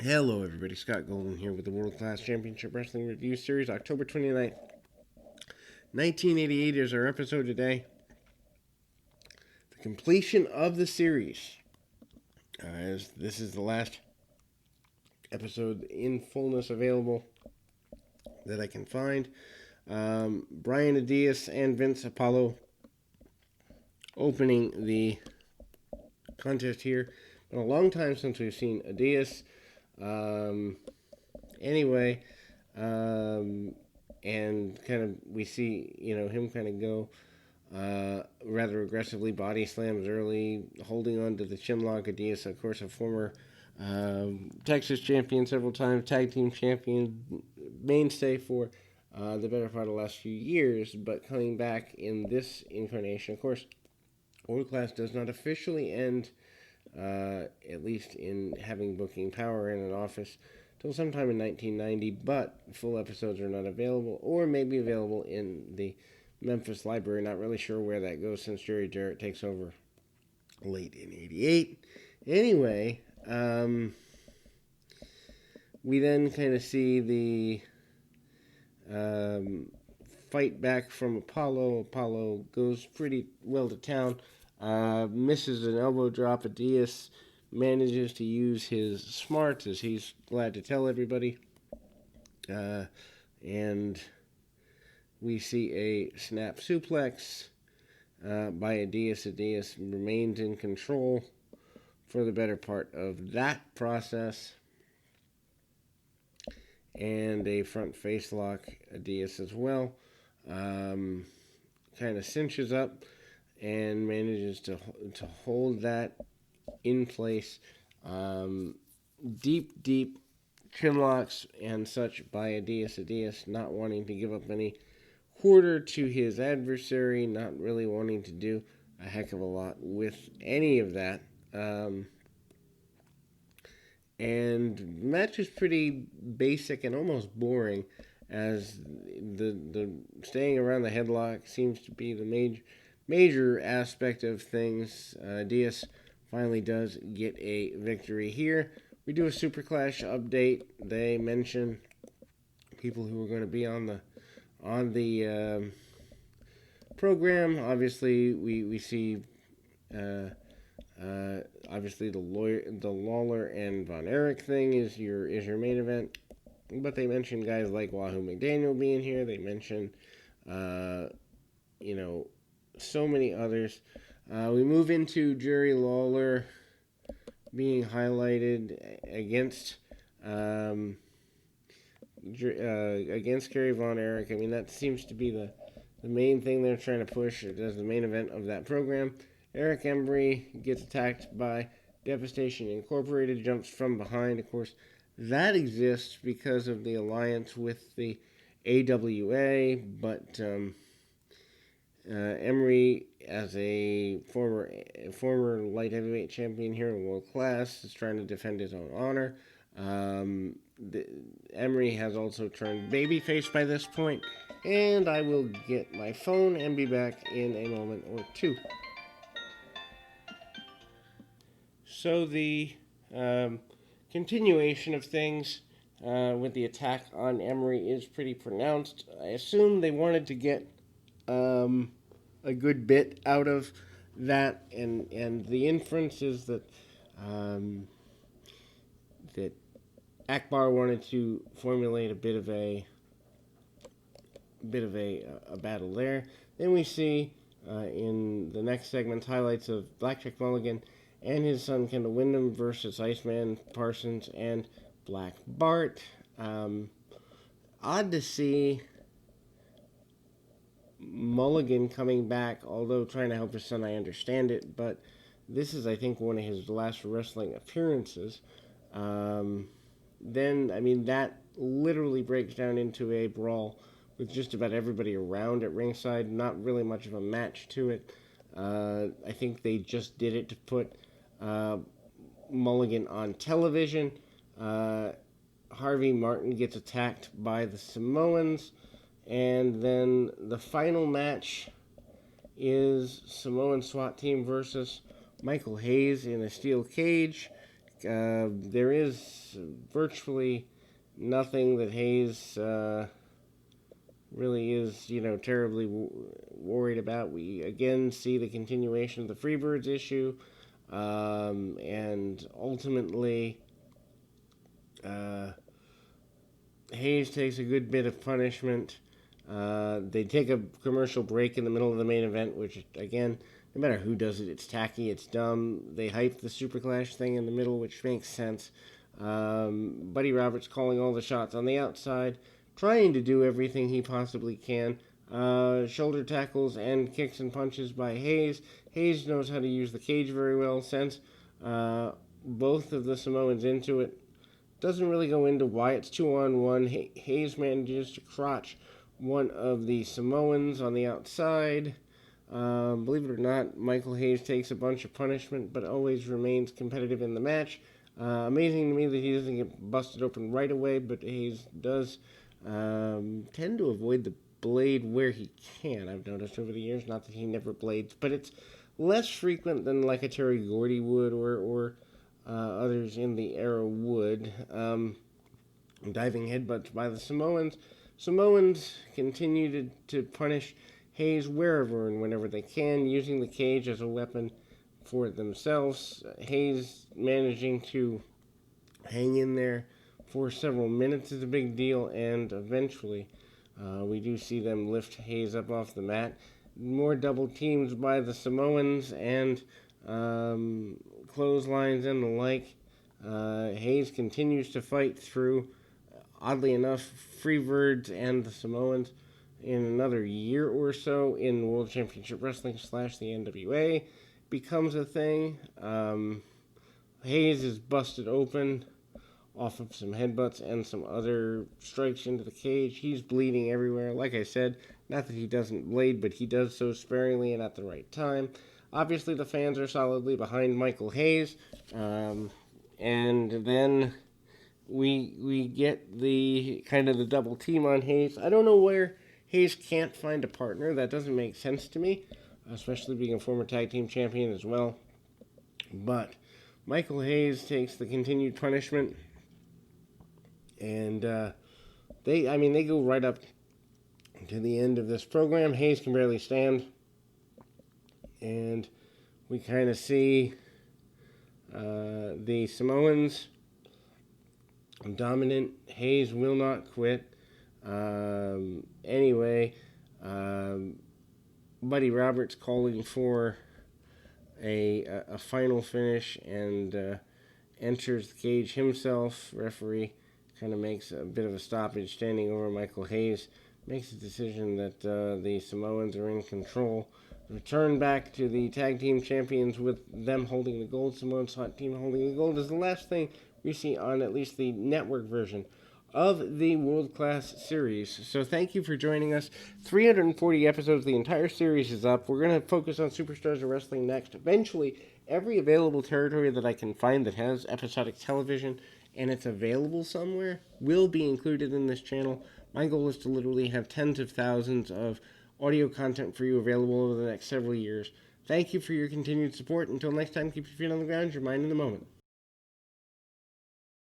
Hello, everybody. Scott Golden here with the World Class Championship Wrestling Review Series. October 29th, 1988 is our episode today. The completion of the series. As this is the last episode in fullness available that I can find. Brian Adias and Vince Apollo opening the contest here. Been a long time since we've seen Adias. Anyway, and kind of we see him kind of go rather aggressively, body slams early, holding on to the chinlock. Adias, of course, a former Texas champion several times, tag team champion, mainstay for the better part of the last few years, but coming back in this incarnation. Of course, World Class does not officially end, at least in having booking power in an office, till sometime in 1990, but full episodes are not available, or may be available in the Memphis library. Not really sure where that goes since Jerry Jarrett takes over late in 88. Anyway, we then kind of see the fight back from Apollo. Apollo goes pretty well to town, misses an elbow drop. Adias manages to use his smarts, as he's glad to tell everybody. And we see a snap suplex by Adias. Adias remains in control for the better part of that process. And a front face lock, Adias as well. Kind of cinches up and manages to hold that in place. Deep chin locks and such by Adias. Adias not wanting to give up any quarter to his adversary, not really wanting to do a heck of a lot with any of that. And the match is pretty basic and almost boring, as the staying around the headlock seems to be the major aspect of things. Diaz finally does get a victory here. We do a Super Clash update. They mention people who are going to be on the program. Obviously, we see. Obviously, the Lawler and Von Erich thing is your main event, but they mention guys like Wahoo McDaniel being here. They mention, so many others. We move into Jerry Lawler being highlighted against Kerry Von Erich. I mean, that seems to be the main thing they're trying to push as the main event of that program. Eric Embry gets attacked by Devastation Incorporated, jumps from behind. Of course, that exists because of the alliance with the AWA, but Embry, as a former light heavyweight champion here in World Class, is trying to defend his own honor. Embry has also turned babyface by this point, and I will get my phone and be back in a moment or two. So the continuation of things with the attack on Emery is pretty pronounced. I assume they wanted to get a good bit out of that, and the inference is that that Akbar wanted to formulate a bit of a battle there. Then we see in the next segment highlights of Blackjack Mulligan and his son Kendall Windham versus Iceman Parsons and Black Bart. Odd to see Mulligan coming back, although trying to help his son, I understand it, but this is, I think, one of his last wrestling appearances. Then, I mean, that literally breaks down into a brawl with just about everybody around at ringside. Not really much of a match to it. I think they just did it to put Mulligan on television. Harvey Martin gets attacked by the Samoans, and then the final match is Samoan SWAT team versus Michael Hayes in a steel cage. There is virtually nothing that Hayes really is, terribly worried about. We again see the continuation of the Freebirds issue, and ultimately, Hayes takes a good bit of punishment. They take a commercial break in the middle of the main event, which, again, no matter who does it, it's tacky, it's dumb. They hype the Super Clash thing in the middle, which makes sense. Buddy Roberts calling all the shots on the outside, trying to do everything he possibly can. Shoulder tackles and kicks and punches by Hayes. Hayes knows how to use the cage very well, sends both of the Samoans into it. Doesn't really go into why it's 2-on-1. Hayes manages to crotch one of the Samoans on the outside. Believe it or not, Michael Hayes takes a bunch of punishment, but always remains competitive in the match. Amazing to me that he doesn't get busted open right away, but Hayes does tend to avoid the blade where he can, I've noticed over the years. Not that he never blades, but it's less frequent than like a Terry Gordy would or others in the era would. Diving headbutts by the Samoans. Samoans continue to punish Hayes wherever and whenever they can, using the cage as a weapon for themselves. Hayes managing to hang in there for several minutes is a big deal, and eventually we do see them lift Hayes up off the mat. More double teams by the Samoans and clotheslines and the like. Hayes continues to fight through, oddly enough, Freebirds and the Samoans in another year or so in World Championship Wrestling / the NWA becomes a thing. Hayes is busted open off of some headbutts and some other strikes into the cage. He's bleeding everywhere. Like I said, not that he doesn't blade, but he does so sparingly and at the right time. Obviously, the fans are solidly behind Michael Hayes. And then we get the kind of the double team on Hayes. I don't know where Hayes can't find a partner. That doesn't make sense to me, especially being a former tag team champion as well. But Michael Hayes takes the continued punishment, and they go right up to the end of this program. Hayes can barely stand, and we kind of see the Samoans dominant. Hayes will not quit. Anyway, Buddy Roberts calling for a final finish and enters the cage himself. Referee kind of makes a bit of a stoppage, standing over Michael Hayes. Makes a decision that the Samoans are in control. Return back to the tag team champions with them holding the gold. Samoans hot team holding the gold is the last thing we see on at least the network version of the World Class Series. So thank you for joining us. 340 episodes. The entire series is up. We're going to focus on Superstars of Wrestling next. Eventually, every available territory that I can find that has episodic television and it's available somewhere will be included in this channel. My goal is to literally have tens of thousands of audio content for you available over the next several years. Thank you for your continued support. Until next time, keep your feet on the ground, your mind in the moment.